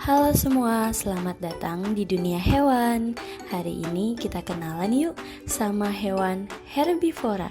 Halo semua, selamat datang di dunia hewan. Hari ini kita kenalan yuk sama hewan herbivora.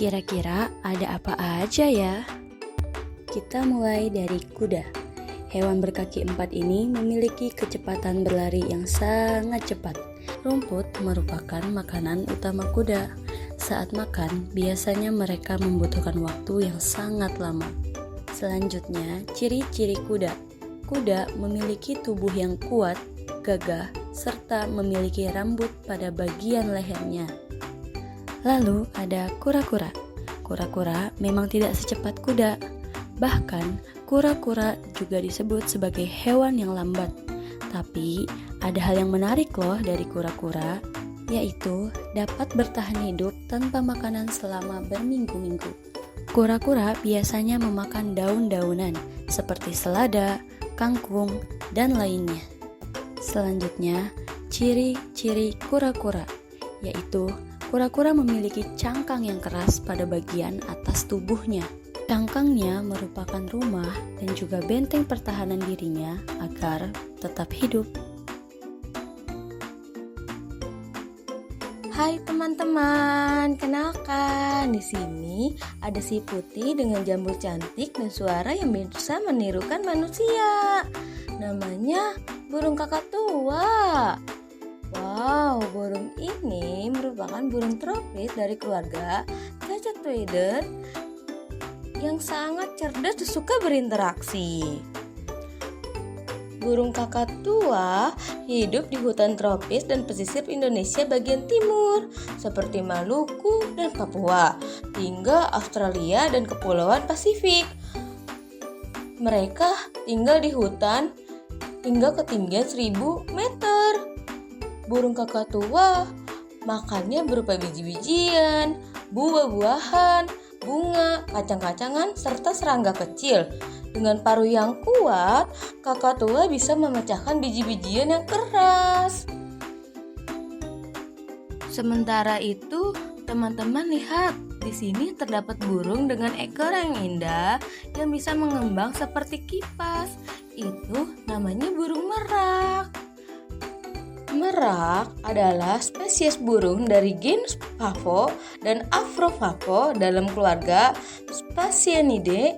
Kira-kira ada apa aja ya? Kita mulai dari kuda. Hewan berkaki empat ini memiliki kecepatan berlari yang sangat cepat. Rumput merupakan makanan utama kuda. Saat makan, biasanya mereka membutuhkan waktu yang sangat lama. Selanjutnya, ciri-ciri kuda. Kuda memiliki tubuh yang kuat, gagah, serta memiliki rambut pada bagian lehernya. Lalu ada kura-kura. Kura-kura memang tidak secepat kuda. Bahkan, kura-kura juga disebut sebagai hewan yang lambat. Tapi, ada hal yang menarik loh dari kura-kura, yaitu dapat bertahan hidup tanpa makanan selama berminggu-minggu. Kura-kura biasanya memakan daun-daunan seperti selada, kangkung, dan lainnya. Selanjutnya, ciri-ciri kura-kura, yaitu kura-kura memiliki cangkang yang keras pada bagian atas tubuhnya. Cangkangnya merupakan rumah dan juga benteng pertahanan dirinya agar tetap hidup. Hai teman-teman, kenalkan di sini ada si putih dengan jambul cantik dan suara yang bisa menirukan manusia. Namanya burung kakak tua. Wow, burung ini merupakan burung tropis dari keluarga Cacatoidae yang sangat cerdas dan suka berinteraksi. Burung kakak tua hidup di hutan tropis dan pesisir Indonesia bagian timur seperti Maluku dan Papua hingga Australia dan Kepulauan Pasifik. Mereka tinggal di hutan hingga ketinggian 1000 meter. Burung kakak tua makannya berupa biji-bijian, buah-buahan, bunga, kacang-kacangan, serta serangga kecil. Dengan paruh yang kuat, kakak tua bisa memecahkan biji-bijian yang keras. Sementara itu, teman-teman lihat, di sini terdapat burung dengan ekor yang indah yang bisa mengembang seperti kipas. Itu namanya burung merak. Merak adalah spesies burung dari genus Pavo dan Afropavo dalam keluarga Phasianidae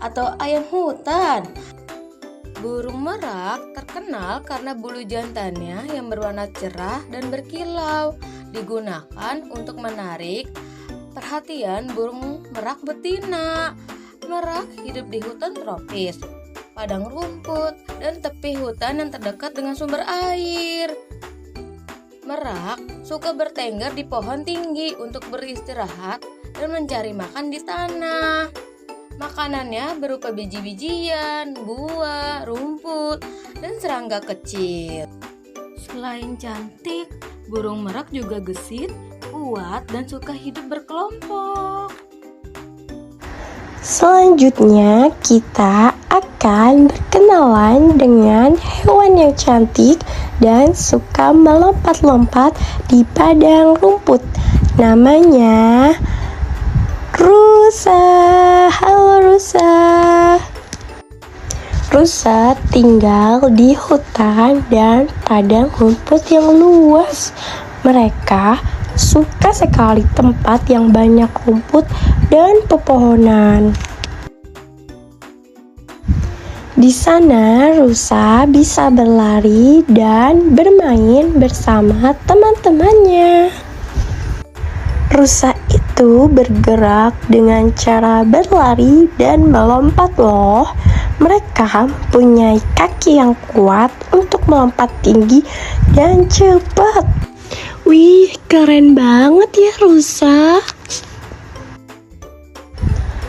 atau ayam hutan. Burung merak terkenal karena bulu jantannya yang berwarna cerah dan berkilau, digunakan untuk menarik perhatian burung merak betina. Merak hidup di hutan tropis, padang rumput, dan tepi hutan yang terdekat dengan sumber air. Merak suka bertengger di pohon tinggi untuk beristirahat dan mencari makan di tanah. Makanannya berupa biji-bijian, buah, rumput, dan serangga kecil. Selain cantik, burung merak juga gesit, kuat, dan suka hidup berkelompok. Selanjutnya kita akan berkenalan dengan hewan yang cantik dan suka melompat-lompat di padang rumput. Namanya rusa. Halo rusa. Rusa tinggal di hutan dan padang rumput yang luas. Mereka suka sekali tempat yang banyak rumput dan pepohonan. Di sana rusa bisa berlari dan bermain bersama teman-temannya. Rusa itu bergerak dengan cara berlari dan melompat loh. Mereka mempunyai kaki yang kuat untuk melompat tinggi dan cepat. Wih, keren banget ya rusa.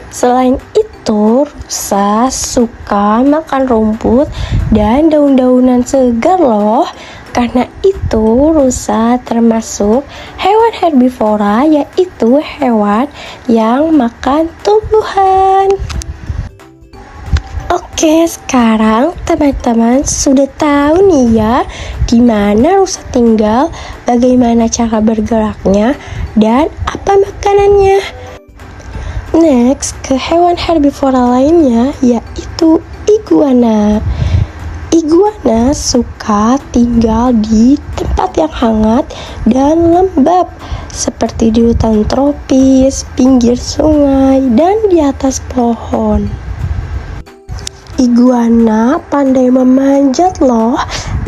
Selain itu, rusa suka makan rumput dan daun-daunan segar loh. Karena itu, rusa termasuk hewan herbivora, yaitu hewan yang makan tumbuhan. Oke, sekarang teman-teman sudah tahu nih ya di mana rusa tinggal, bagaimana cara bergeraknya, dan apa makanannya. Next, ke hewan herbivora lainnya, yaitu iguana. Iguana suka tinggal di tempat yang hangat dan lembab, seperti di hutan tropis, pinggir sungai, dan di atas pohon. Iguana pandai memanjat loh,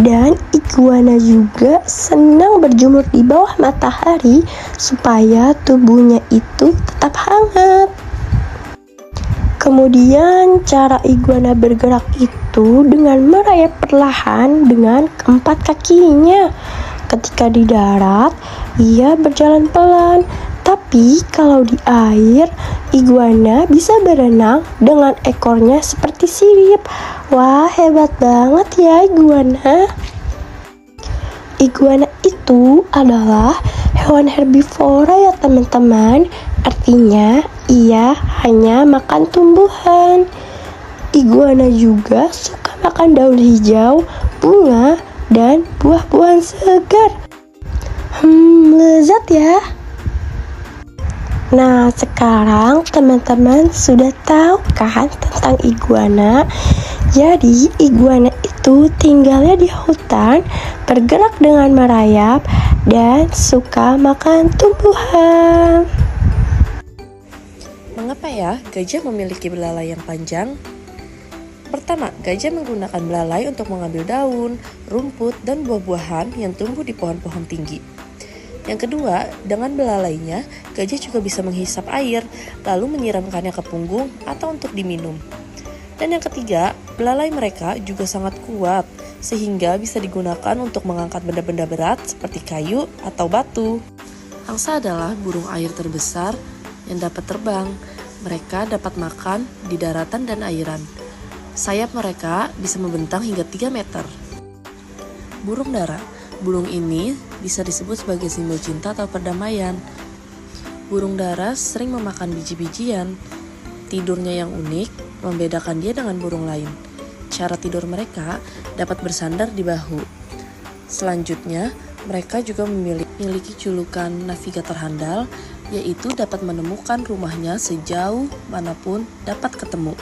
dan iguana juga senang berjemur di bawah matahari supaya tubuhnya itu tetap hangat. Kemudian cara iguana bergerak itu dengan merayap perlahan dengan keempat kakinya. Ketika di darat, ia berjalan pelan. Tapi kalau di air, iguana bisa berenang dengan ekornya seperti sirip. Wah, hebat banget ya iguana. Iguana itu adalah hewan herbivora ya teman-teman. Artinya ia hanya makan tumbuhan. Iguana juga suka makan daun hijau, bunga, dan buah-buahan segar. Lezat ya. Nah, sekarang teman-teman sudah tahu kan tentang iguana? Jadi, iguana itu tinggalnya di hutan, bergerak dengan merayap, dan suka makan tumbuhan. Mengapa ya gajah memiliki belalai yang panjang? Pertama, gajah menggunakan belalai untuk mengambil daun, rumput, dan buah-buahan yang tumbuh di pohon-pohon tinggi. Yang kedua, dengan belalainya, gajah juga bisa menghisap air, lalu menyiramkannya ke punggung atau untuk diminum. Dan yang ketiga, belalai mereka juga sangat kuat, sehingga bisa digunakan untuk mengangkat benda-benda berat seperti kayu atau batu. Angsa adalah burung air terbesar yang dapat terbang. Mereka dapat makan di daratan dan airan. Sayap mereka bisa membentang hingga 3 meter. Burung dara. Burung ini bisa disebut sebagai simbol cinta atau perdamaian. Burung dara sering memakan biji-bijian. Tidurnya yang unik membedakan dia dengan burung lain. Cara tidur mereka dapat bersandar di bahu. Selanjutnya, mereka juga memiliki julukan navigator handal, yaitu dapat menemukan rumahnya sejauh manapun dapat ketemu.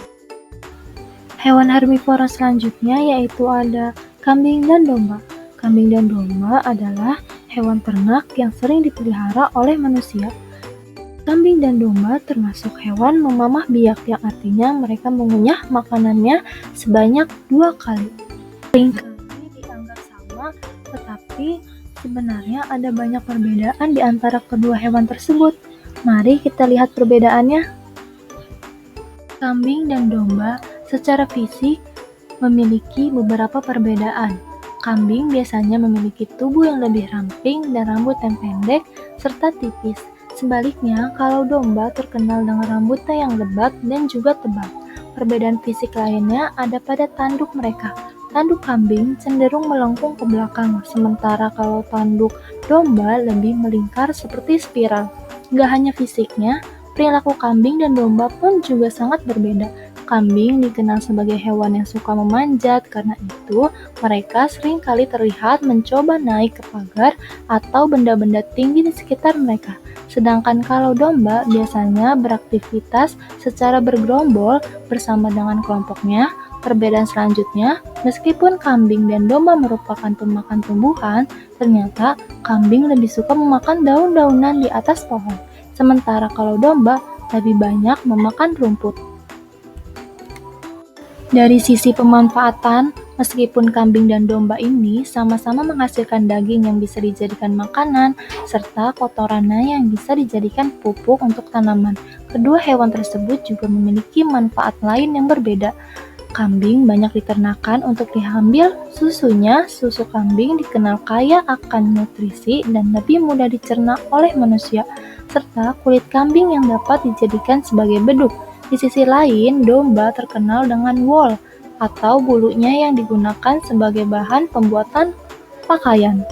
Hewan herbivora selanjutnya yaitu ada kambing dan domba. Kambing dan domba adalah hewan ternak yang sering dipelihara oleh manusia. Kambing dan domba termasuk hewan memamah biak, yang artinya mereka mengunyah makanannya sebanyak 2 kali. Seringkali dianggap sama, tetapi sebenarnya ada banyak perbedaan di antara kedua hewan tersebut. Mari kita lihat perbedaannya. Kambing dan domba secara fisik memiliki beberapa perbedaan. Kambing biasanya memiliki tubuh yang lebih ramping dan rambut yang pendek serta tipis. Sebaliknya, kalau domba terkenal dengan rambutnya yang lebat dan juga tebal. Perbedaan fisik lainnya ada pada tanduk mereka. Tanduk kambing cenderung melengkung ke belakang, sementara kalau tanduk domba lebih melingkar seperti spiral. Gak hanya fisiknya, perilaku kambing dan domba pun juga sangat berbeda. Kambing dikenal sebagai hewan yang suka memanjat, karena itu mereka sering kali terlihat mencoba naik ke pagar atau benda-benda tinggi di sekitar mereka. Sedangkan kalau domba biasanya beraktivitas secara bergerombol bersama dengan kelompoknya. Perbedaan selanjutnya, meskipun kambing dan domba merupakan pemakan tumbuhan, ternyata kambing lebih suka memakan daun-daunan di atas pohon, sementara kalau domba lebih banyak memakan rumput. Dari sisi pemanfaatan, meskipun kambing dan domba ini sama-sama menghasilkan daging yang bisa dijadikan makanan, serta kotorannya yang bisa dijadikan pupuk untuk tanaman, kedua hewan tersebut juga memiliki manfaat lain yang berbeda. Kambing banyak diternakan untuk diambil susunya. Susu kambing dikenal kaya akan nutrisi dan lebih mudah dicerna oleh manusia, serta kulit kambing yang dapat dijadikan sebagai beduk. Di sisi lain, domba terkenal dengan wool atau bulunya yang digunakan sebagai bahan pembuatan pakaian.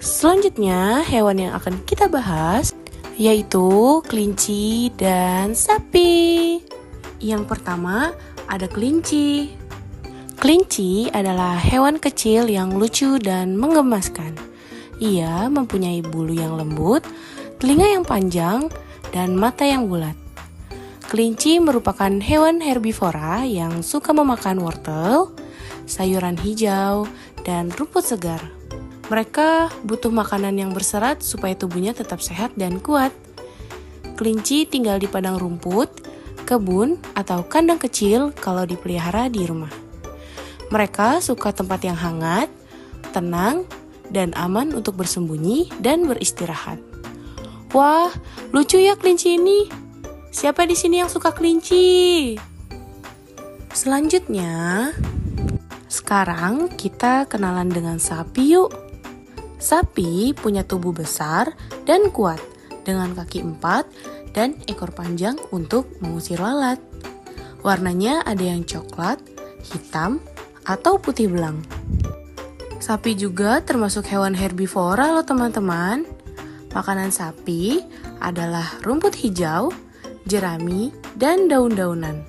Selanjutnya, hewan yang akan kita bahas yaitu kelinci dan sapi. Yang pertama, ada kelinci. Kelinci adalah hewan kecil yang lucu dan menggemaskan. Ia mempunyai bulu yang lembut, telinga yang panjang, dan mata yang bulat. Kelinci merupakan hewan herbivora yang suka memakan wortel, sayuran hijau, dan rumput segar. Mereka butuh makanan yang berserat supaya tubuhnya tetap sehat dan kuat. Kelinci tinggal di padang rumput, kebun, atau kandang kecil kalau dipelihara di rumah. Mereka suka tempat yang hangat, tenang, dan aman untuk bersembunyi dan beristirahat. Wah, lucu ya kelinci ini. Siapa di sini yang suka kelinci? Selanjutnya, sekarang kita kenalan dengan sapi yuk. Sapi punya tubuh besar dan kuat dengan kaki 4 dan ekor panjang untuk mengusir lalat. Warnanya ada yang coklat, hitam, atau putih belang. Sapi juga termasuk hewan herbivora loh teman-teman. Makanan sapi adalah rumput hijau, jerami, dan daun-daunan.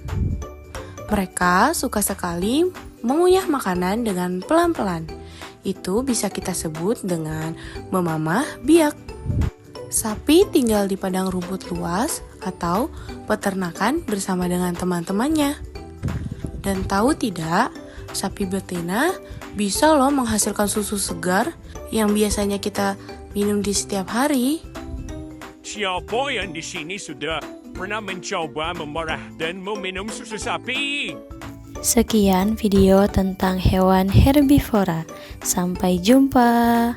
Mereka suka sekali mengunyah makanan dengan pelan-pelan. Itu bisa kita sebut dengan memamah biak. Sapi tinggal di padang rumput luas atau peternakan bersama dengan teman-temannya. Dan tahu tidak, sapi betina bisa loh menghasilkan susu segar yang biasanya kita minum di setiap hari. Siapa yang di sini sudah pernah mencoba memerah dan meminum susu sapi? Sekian video tentang hewan herbivora. Sampai jumpa.